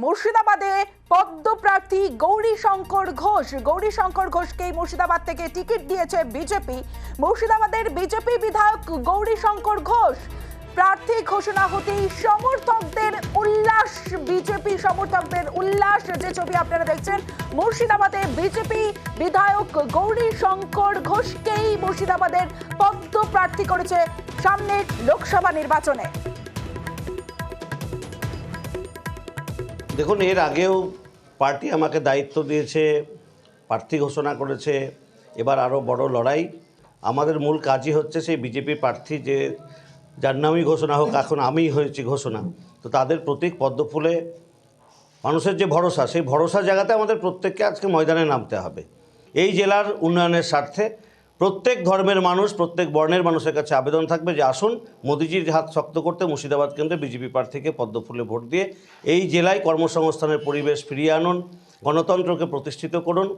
মুর্শিদাবাদে পদ্মপ্রার্থী গৌরীশঙ্কর ঘোষকে মুর্শিদাবাদ থেকে টিকিট দিয়েছে বিজেপি। মুর্শিদাবাদের বিজেপি বিধায়ক গৌরীশঙ্কর ঘোষ প্রার্থী ঘোষণা হতেই সমর্থকদের উল্লাস, বিজেপি সমর্থকদের উল্লাস। যে ছবি আপনারা দেখছেন, মুর্শিদাবাদে বিজেপি বিধায়ক গৌরীশঙ্কর ঘোষকেই মুর্শিদাবাদের পদ্মপ্রার্থী করেছে সামনের লোকসভা নির্বাচনে। দেখুন, এর আগেও পার্টি আমাকে দায়িত্ব দিয়েছে, প্রার্থী ঘোষণা করেছে, এবার আরও বড় লড়াই। আমাদের মূল কাজই হচ্ছে সেই বিজেপি প্রার্থী যে যার নামই ঘোষণা হোক, এখন আমিই হয়েছি ঘোষণা, তো তাদের প্রতীক পদ্মফুলে মানুষের যে ভরসা, সেই ভরসা জায়গাতে আমাদের প্রত্যেককে আজকে ময়দানে নামতে হবে। এই জেলার উন্নয়নের স্বার্থে প্রত্যেক ধর্মের মানুষ, প্রত্যেক বর্ণের মানুষের কাছে আবেদন থাকবে যে আসুন মোদিজির হাত শক্ত করতে মুর্শিদাবাদ কেন্দ্রে বিজেপি প্রার্থীকে পদ্মফুলে ভোট দিয়ে এই জেলায় কর্মসংস্থানের পরিবেশ ফিরিয়ে আনুন, গণতন্ত্রকে প্রতিষ্ঠিত করুন।